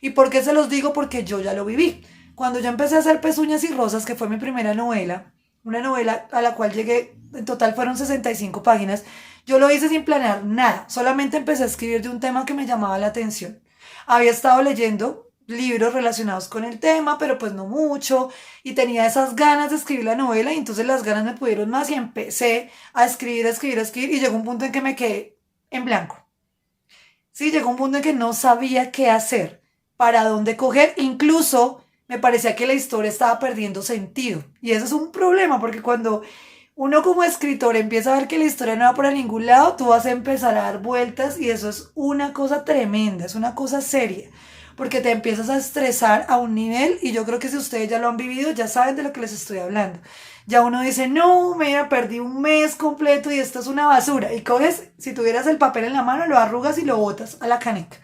¿y por qué se los digo? Porque yo ya lo viví. Cuando yo empecé a hacer Pezuñas y Rosas, que fue mi primera novela, una novela a la cual llegué, en total fueron 65 páginas, yo lo hice sin planear nada, solamente empecé a escribir de un tema que me llamaba la atención. Había estado leyendo libros relacionados con el tema, pero pues no mucho, y tenía esas ganas de escribir la novela, y entonces las ganas me pudieron más y empecé a escribir, a escribir, a escribir, y llegó un punto en que me quedé en blanco. Sí, llegó un punto en que no sabía qué hacer, para dónde coger, incluso me parecía que la historia estaba perdiendo sentido. Y eso es un problema, porque cuando uno como escritor empieza a ver que la historia no va para ningún lado, tú vas a empezar a dar vueltas y eso es una cosa tremenda, es una cosa seria, porque te empiezas a estresar a un nivel y yo creo que si ustedes ya lo han vivido, ya saben de lo que les estoy hablando. Ya uno dice, no, mira, perdí un mes completo y esto es una basura. Y coges, si tuvieras el papel en la mano, lo arrugas y lo botas a la caneca.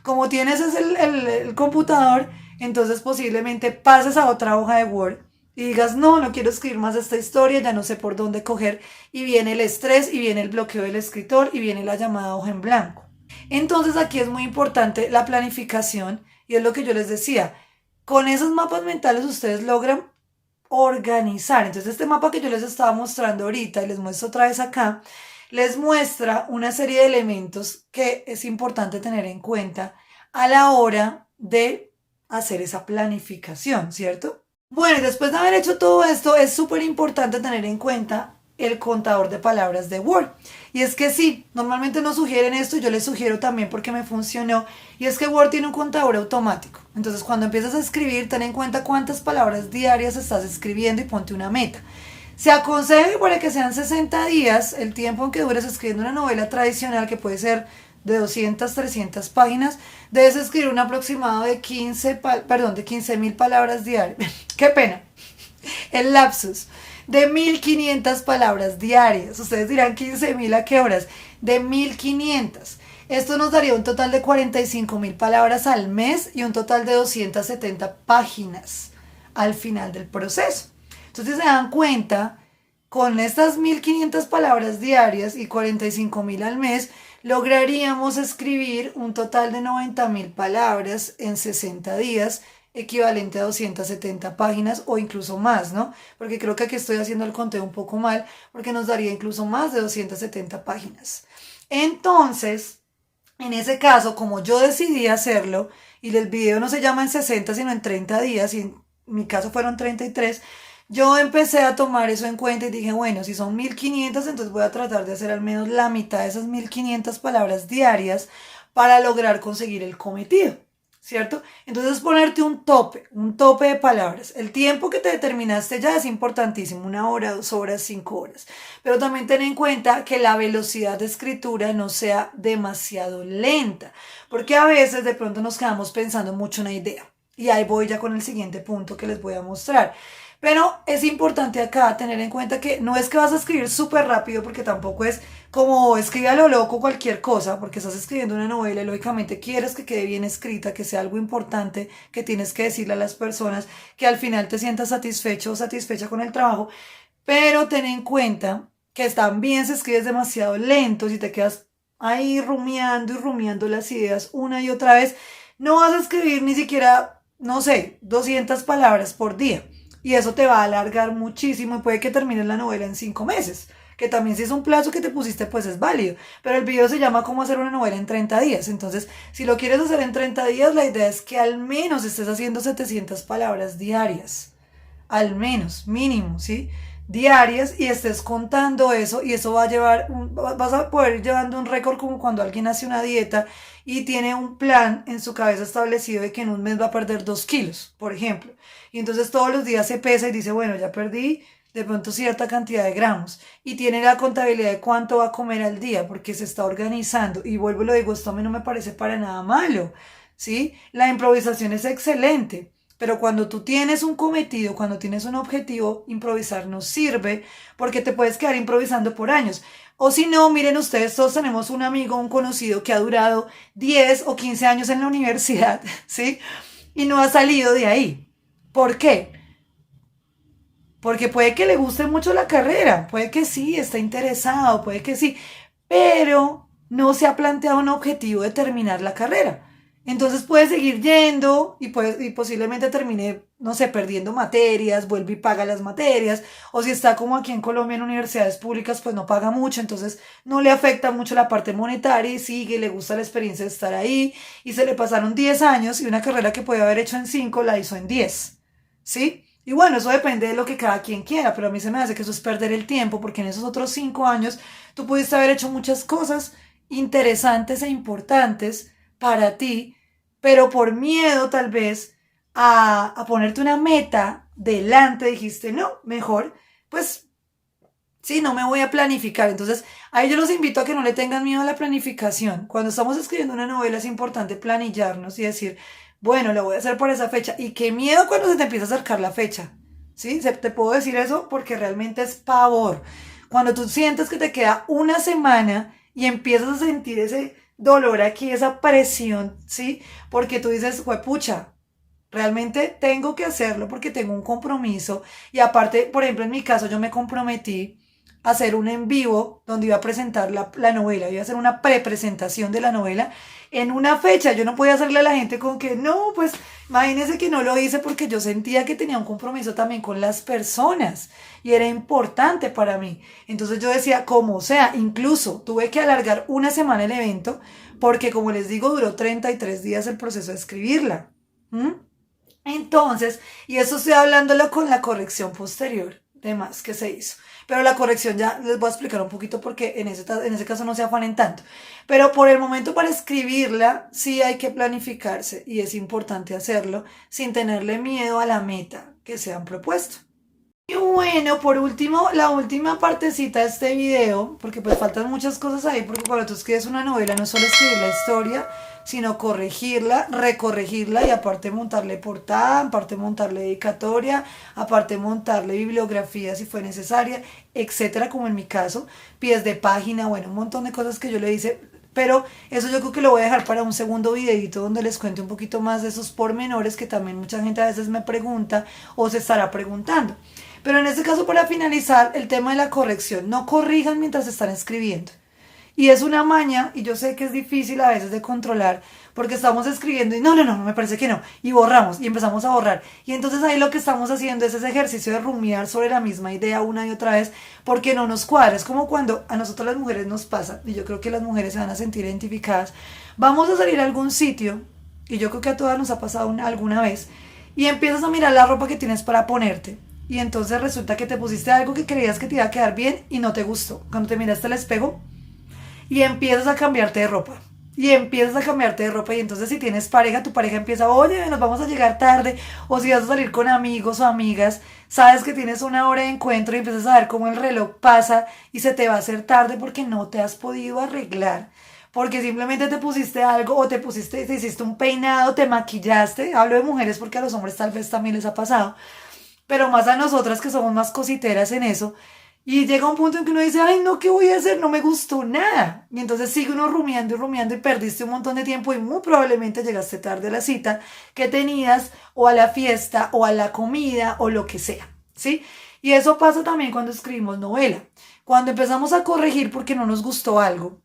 Como tienes es el computador, entonces posiblemente pases a otra hoja de Word y digas, no, no quiero escribir más esta historia, ya no sé por dónde coger. Y viene el estrés y viene el bloqueo del escritor y viene la llamada hoja en blanco. Entonces aquí es muy importante la planificación y es lo que yo les decía. Con esos mapas mentales ustedes logran organizar. Entonces este mapa que yo les estaba mostrando ahorita y les muestro otra vez acá, les muestra una serie de elementos que es importante tener en cuenta a la hora de hacer esa planificación, ¿cierto? Bueno, y después de haber hecho todo esto, es súper importante tener en cuenta el contador de palabras de Word. Y es que sí, normalmente nos sugieren esto, yo les sugiero también porque me funcionó, y es que Word tiene un contador automático. Entonces, cuando empiezas a escribir, ten en cuenta cuántas palabras diarias estás escribiendo y ponte una meta. Se aconseja que para que sean 60 días, el tiempo en que dures escribiendo una novela tradicional, que puede ser de 200, 300 páginas, debes escribir un aproximado de 15.000 palabras diarias. Qué pena, el lapsus de 1500 palabras diarias. Ustedes dirán 15.000 a qué horas, de 1500. Esto nos daría un total de 45.000 palabras al mes y un total de 270 páginas al final del proceso. Entonces se dan cuenta, con estas 1500 palabras diarias y 45.000 al mes, lograríamos escribir un total de 90.000 palabras en 60 días, equivalente a 270 páginas o incluso más, ¿no? Porque creo que aquí estoy haciendo el conteo un poco mal, porque nos daría incluso más de 270 páginas. Entonces, en ese caso, como yo decidí hacerlo, y el video no se llama en 60, sino en 30 días, y en mi caso fueron 33, yo empecé a tomar eso en cuenta y dije, bueno, si son 1500, entonces voy a tratar de hacer al menos la mitad de esas 1500 palabras diarias para lograr conseguir el cometido, ¿cierto? Entonces ponerte un tope de palabras. El tiempo que te determinaste ya es importantísimo, 1 hora, 2 horas, 5 horas. Pero también ten en cuenta que la velocidad de escritura no sea demasiado lenta, porque a veces de pronto nos quedamos pensando mucho en una idea. Y ahí voy ya con el siguiente punto que les voy a mostrar. Pero es importante acá tener en cuenta que no es que vas a escribir súper rápido, porque tampoco es como escribe a lo loco cualquier cosa, porque estás escribiendo una novela y lógicamente quieres que quede bien escrita, que sea algo importante que tienes que decirle a las personas, que al final te sientas satisfecho o satisfecha con el trabajo. Pero ten en cuenta que también si escribes demasiado lento, si te quedas ahí rumiando y rumiando las ideas una y otra vez, no vas a escribir ni siquiera, no sé, 200 palabras por día. Y eso te va a alargar muchísimo y puede que termines la novela en 5 meses. Que también si es un plazo que te pusiste, pues es válido. Pero el video se llama Cómo hacer una novela en 30 días. Entonces, si lo quieres hacer en 30 días, la idea es que al menos estés haciendo 700 palabras diarias. Al menos, mínimo, ¿sí? Diarias y estés contando eso y eso va a llevar, vas a poder ir llevando un récord como cuando alguien hace una dieta y tiene un plan en su cabeza establecido de que en un mes va a perder 2 kilos, por ejemplo. Y entonces todos los días se pesa y dice, bueno, ya perdí de pronto cierta cantidad de gramos y tiene la contabilidad de cuánto va a comer al día porque se está organizando. Y vuelvo y lo digo, esto a mí no me parece para nada malo, ¿sí? La improvisación es excelente. Pero cuando tú tienes un cometido, cuando tienes un objetivo, improvisar no sirve porque te puedes quedar improvisando por años. O si no, miren ustedes, todos tenemos un amigo, un conocido que ha durado 10 o 15 años en la universidad, ¿sí? Y no ha salido de ahí. ¿Por qué? Porque puede que le guste mucho la carrera, puede que sí, está interesado, puede que sí, pero no se ha planteado un objetivo de terminar la carrera. Entonces puede seguir yendo y posiblemente termine, no sé, perdiendo materias, vuelve y paga las materias, o si está como aquí en Colombia en universidades públicas, pues no paga mucho, entonces no le afecta mucho la parte monetaria y sigue, le gusta la experiencia de estar ahí, y se le pasaron 10 años y una carrera que puede haber hecho en 5 la hizo en 10, ¿sí? Y bueno, eso depende de lo que cada quien quiera, pero a mí se me hace que eso es perder el tiempo, porque en esos otros 5 años tú pudiste haber hecho muchas cosas interesantes e importantes para ti, pero por miedo tal vez a ponerte una meta delante, dijiste, no, mejor, pues sí, no me voy a planificar. Entonces, ahí yo los invito a que no le tengan miedo a la planificación. Cuando estamos escribiendo una novela es importante planillarnos y decir, bueno, lo voy a hacer por esa fecha. Y qué miedo cuando se te empieza a acercar la fecha. ¿Sí? Te puedo decir eso porque realmente es pavor. Cuando tú sientes que te queda una semana y empiezas a sentir ese dolor aquí, esa presión, ¿sí? Porque tú dices, pucha, realmente tengo que hacerlo porque tengo un compromiso. Y aparte, por ejemplo, en mi caso, yo me comprometí a hacer un en vivo donde iba a presentar la novela, iba a hacer una prepresentación de la novela en una fecha. Yo no podía hacerle a la gente con que, no, pues imagínense que no lo hice porque yo sentía que tenía un compromiso también con las personas y era importante para mí. Entonces yo decía, como sea, incluso tuve que alargar una semana el evento porque, como les digo, duró 33 días el proceso de escribirla. ¿Mm? Entonces, y eso estoy hablándolo con la corrección posterior de más que se hizo. Pero la corrección ya les voy a explicar un poquito porque en ese caso no se afanen tanto. Pero por el momento para escribirla sí hay que planificarse y es importante hacerlo sin tenerle miedo a la meta que se han propuesto. Y bueno, por último, la última partecita de este video, porque pues faltan muchas cosas ahí, porque cuando tú escribes una novela no es solo escribir la historia, sino corregirla, recorregirla y aparte montarle portada, aparte montarle dedicatoria, aparte montarle bibliografía si fue necesaria, etcétera, como en mi caso, pies de página, bueno, un montón de cosas que yo le hice, pero eso yo creo que lo voy a dejar para un segundo videito donde les cuente un poquito más de esos pormenores que también mucha gente a veces me pregunta o se estará preguntando. Pero en este caso, para finalizar, el tema de la corrección. No corrijan mientras están escribiendo. Y es una maña, y yo sé que es difícil a veces de controlar, porque estamos escribiendo y no, me parece que no. Y borramos, y empezamos a borrar. Y entonces ahí lo que estamos haciendo es ese ejercicio de rumiar sobre la misma idea una y otra vez, porque no nos cuadra. Es como cuando a nosotros las mujeres nos pasa, y yo creo que las mujeres se van a sentir identificadas. Vamos a salir a algún sitio, y yo creo que a todas nos ha pasado alguna vez, y empiezas a mirar la ropa que tienes para ponerte. Y entonces resulta que te pusiste algo que creías que te iba a quedar bien y no te gustó. Cuando te miraste al espejo y empiezas a cambiarte de ropa. Y empiezas a cambiarte de ropa y entonces si tienes pareja, tu pareja empieza, oye, nos vamos a llegar tarde. O si vas a salir con amigos o amigas, sabes que tienes una hora de encuentro y empiezas a ver cómo el reloj pasa y se te va a hacer tarde porque no te has podido arreglar. Porque simplemente te pusiste algo o te hiciste un peinado, te maquillaste. Hablo de mujeres porque a los hombres tal vez también les ha pasado, pero más a nosotras que somos más cositeras en eso. Y llega un punto en que uno dice, ay, no, ¿qué voy a hacer? No me gustó nada. Y entonces sigue uno rumiando y rumiando y perdiste un montón de tiempo y muy probablemente llegaste tarde a la cita que tenías o a la fiesta o a la comida o lo que sea, ¿sí? Y eso pasa también cuando escribimos novela. Cuando empezamos a corregir porque no nos gustó algo,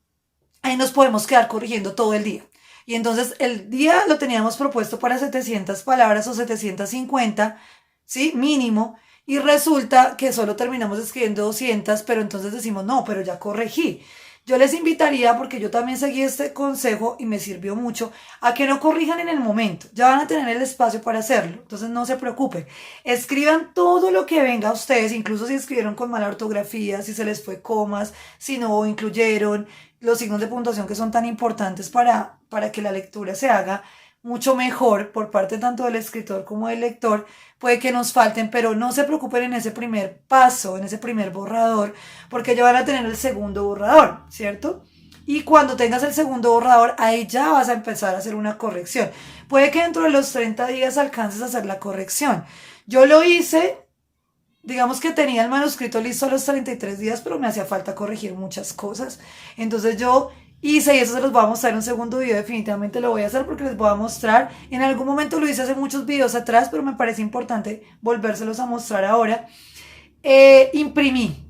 ahí nos podemos quedar corrigiendo todo el día. Y entonces el día lo teníamos propuesto para 700 palabras o 750, ¿sí? Mínimo. Y resulta que solo terminamos escribiendo 200, pero entonces decimos, no, pero ya corregí. Yo les invitaría, porque yo también seguí este consejo y me sirvió mucho, a que no corrijan en el momento. Ya van a tener el espacio para hacerlo. Entonces no se preocupen. Escriban todo lo que venga a ustedes, incluso si escribieron con mala ortografía, si se les fue comas, si no incluyeron los signos de puntuación que son tan importantes para que la lectura se haga mucho mejor por parte tanto del escritor como del lector, puede que nos falten, pero no se preocupen en ese primer paso, en ese primer borrador, porque ya van a tener el segundo borrador, ¿cierto? Y cuando tengas el segundo borrador, ahí ya vas a empezar a hacer una corrección. Puede que dentro de los 30 días alcances a hacer la corrección. Yo lo hice, digamos que tenía el manuscrito listo a los 33 días, pero me hacía falta corregir muchas cosas. Entonces yo hice, y eso se los voy a mostrar en un segundo video, definitivamente lo voy a hacer porque les voy a mostrar. En algún momento lo hice hace muchos videos atrás, pero me parece importante volvérselos a mostrar ahora. Imprimí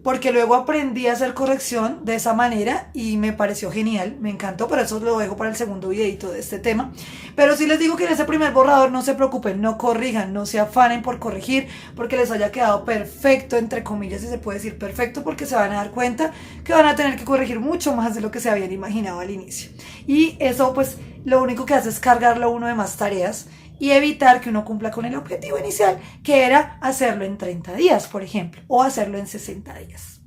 porque luego aprendí a hacer corrección de esa manera y me pareció genial, me encantó, pero eso lo dejo para el segundo videito de este tema. Pero sí les digo que en ese primer borrador no se preocupen, no corrijan, no se afanen por corregir, porque les haya quedado perfecto, entre comillas, si se puede decir perfecto, porque se van a dar cuenta que van a tener que corregir mucho más de lo que se habían imaginado al inicio. Y eso pues lo único que hace es cargarlo a uno de más tareas y evitar que uno cumpla con el objetivo inicial, que era hacerlo en 30 días, por ejemplo, o hacerlo en 60 días.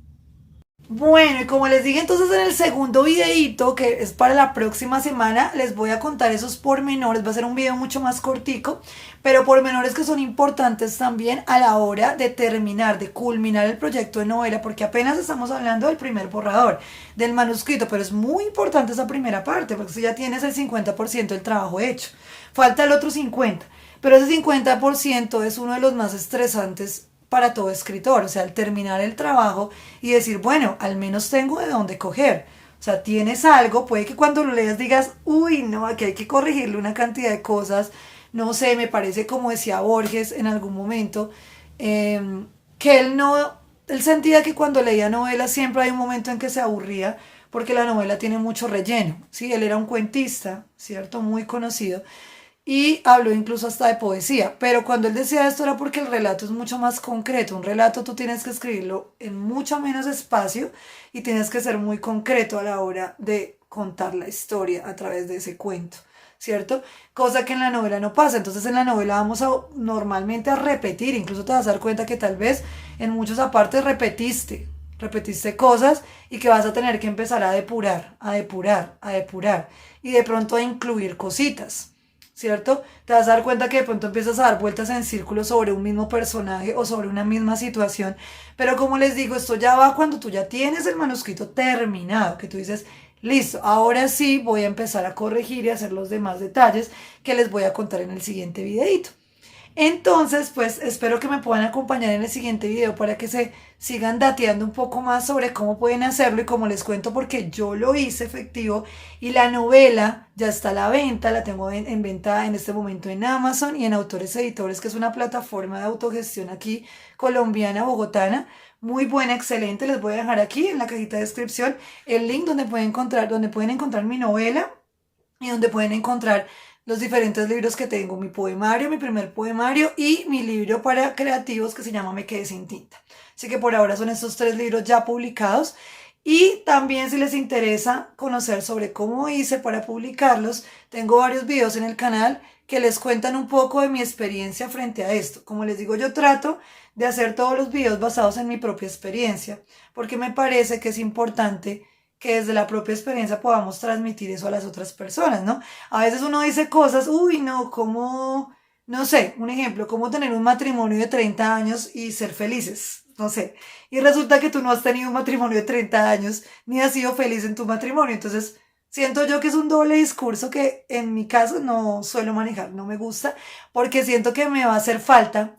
Bueno, y como les dije entonces en el segundo videito, que es para la próxima semana, les voy a contar esos pormenores, va a ser un video mucho más cortico, pero pormenores que son importantes también a la hora de terminar, de culminar el proyecto de novela, porque apenas estamos hablando del primer borrador, del manuscrito, pero es muy importante esa primera parte, porque si ya tienes el 50% del trabajo hecho, falta el otro 50%, pero ese 50% es uno de los más estresantes para todo escritor, o sea, al terminar el trabajo y decir, bueno, al menos tengo de dónde coger. O sea, tienes algo, puede que cuando lo leas digas, uy, no, aquí hay que corregirle una cantidad de cosas, no sé, me parece como decía Borges en algún momento, que él no, él sentía que cuando leía novelas siempre hay un momento en que se aburría, porque la novela tiene mucho relleno, ¿sí? Él era un cuentista, ¿cierto? Muy conocido y habló incluso hasta de poesía, pero cuando él decía esto era porque el relato es mucho más concreto, un relato tú tienes que escribirlo en mucho menos espacio y tienes que ser muy concreto a la hora de contar la historia a través de ese cuento, ¿cierto? Cosa que en la novela no pasa, entonces en la novela vamos a normalmente a repetir, incluso te vas a dar cuenta que tal vez en muchos apartes repetiste cosas y que vas a tener que empezar a depurar, a depurar, a depurar y de pronto a incluir cositas. ¿Cierto? Te vas a dar cuenta que de pronto empiezas a dar vueltas en círculos sobre un mismo personaje o sobre una misma situación, pero como les digo, esto ya va cuando tú ya tienes el manuscrito terminado, que tú dices, listo, ahora sí voy a empezar a corregir y a hacer los demás detalles que les voy a contar en el siguiente videito. Entonces, pues espero que me puedan acompañar en el siguiente video para que se sigan dateando un poco más sobre cómo pueden hacerlo y como les cuento porque yo lo hice efectivo y la novela ya está a la venta, la tengo en venta en este momento en Amazon y en Autores Editores, que es una plataforma de autogestión aquí colombiana, bogotana, muy buena, excelente. Les voy a dejar aquí en la cajita de descripción el link donde pueden encontrar mi novela y donde pueden encontrar los diferentes libros que tengo, mi poemario, mi primer poemario y mi libro para creativos que se llama Me quedé sin tinta. Así que por ahora son estos tres libros ya publicados y también si les interesa conocer sobre cómo hice para publicarlos, tengo varios videos en el canal que les cuentan un poco de mi experiencia frente a esto. Como les digo, yo trato de hacer todos los videos basados en mi propia experiencia porque me parece que es importante que desde la propia experiencia podamos transmitir eso a las otras personas, ¿no? A veces uno dice cosas, uy, no, como, no sé, un ejemplo, cómo tener un matrimonio de 30 años y ser felices, no sé. Y resulta que tú no has tenido un matrimonio de 30 años ni has sido feliz en tu matrimonio. Entonces, siento yo que es un doble discurso que en mi caso no suelo manejar, no me gusta, porque siento que me va a hacer falta.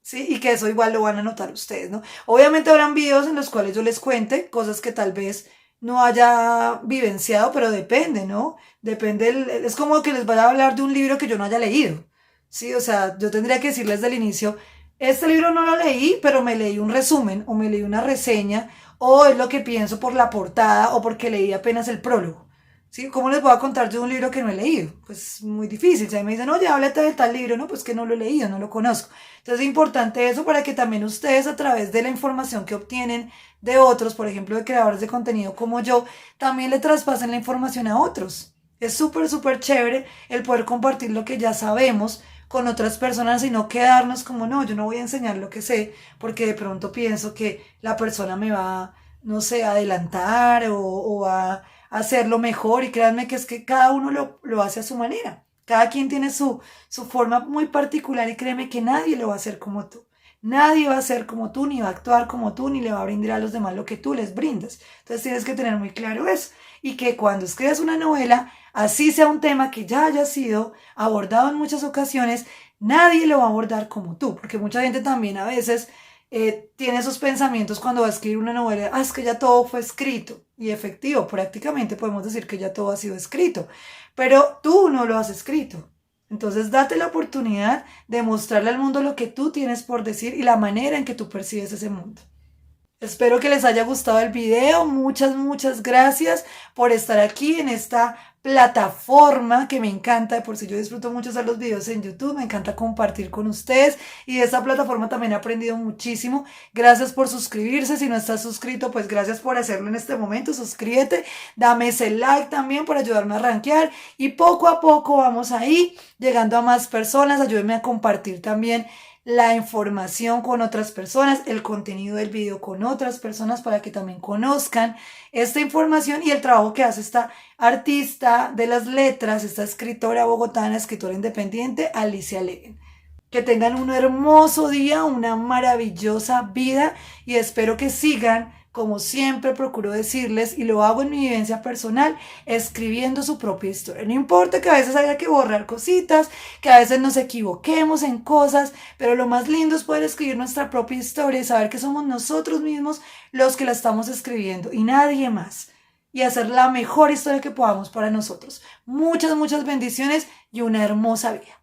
Sí, y que eso igual lo van a notar ustedes, ¿no? Obviamente habrán videos en los cuales yo les cuente cosas que tal vez no haya vivenciado, pero depende, ¿no? Depende, es como que les vaya a hablar de un libro que yo no haya leído, ¿sí? O sea, yo tendría que decirles del inicio, este libro no lo leí, pero me leí un resumen, o me leí una reseña, o es lo que pienso por la portada, o porque leí apenas el prólogo, ¿sí? ¿Cómo les voy a contar de un libro que no he leído? Pues muy difícil, si me dicen, oye, háblate de tal libro, no, pues que no lo he leído, no lo conozco. Entonces es importante eso para que también ustedes a través de la información que obtienen de otros, por ejemplo, de creadores de contenido como yo, también le traspasen la información a otros. Es súper, súper chévere el poder compartir lo que ya sabemos con otras personas y no quedarnos como, no, yo no voy a enseñar lo que sé porque de pronto pienso que la persona me va, no sé, a adelantar o hacerlo mejor y créanme que es que cada uno lo hace a su manera. Cada quien tiene su forma muy particular y créeme que nadie lo va a hacer como tú. Nadie va a ser como tú, ni va a actuar como tú, ni le va a brindar a los demás lo que tú les brindas. Entonces tienes que tener muy claro eso. Y que cuando escribas una novela, así sea un tema que ya haya sido abordado en muchas ocasiones, nadie lo va a abordar como tú. Porque mucha gente también a veces tiene esos pensamientos cuando va a escribir una novela, es que ya todo fue escrito. Y efectivo, prácticamente podemos decir que ya todo ha sido escrito. Pero tú no lo has escrito. Entonces date la oportunidad de mostrarle al mundo lo que tú tienes por decir y la manera en que tú percibes ese mundo. Espero que les haya gustado el video. Muchas gracias por estar aquí en esta plataforma que me encanta. De por si yo disfruto mucho hacer los videos en YouTube, me encanta compartir con ustedes y de esta plataforma también he aprendido muchísimo. Gracias por suscribirse. Si no estás suscrito, pues gracias por hacerlo en este momento. Suscríbete, dame ese like también por ayudarme a rankear y poco a poco vamos ahí llegando a más personas. Ayúdenme a compartir también la información con otras personas, el contenido del video con otras personas para que también conozcan esta información y el trabajo que hace esta artista de las letras, esta escritora bogotana, escritora independiente, Alicia Legen. Que tengan un hermoso día, una maravillosa vida y espero que sigan, como siempre procuro decirles, y lo hago en mi vivencia personal, escribiendo su propia historia. No importa que a veces haya que borrar cositas, que a veces nos equivoquemos en cosas, pero lo más lindo es poder escribir nuestra propia historia y saber que somos nosotros mismos los que la estamos escribiendo y nadie más. Y hacer la mejor historia que podamos para nosotros. Muchas bendiciones y una hermosa vida.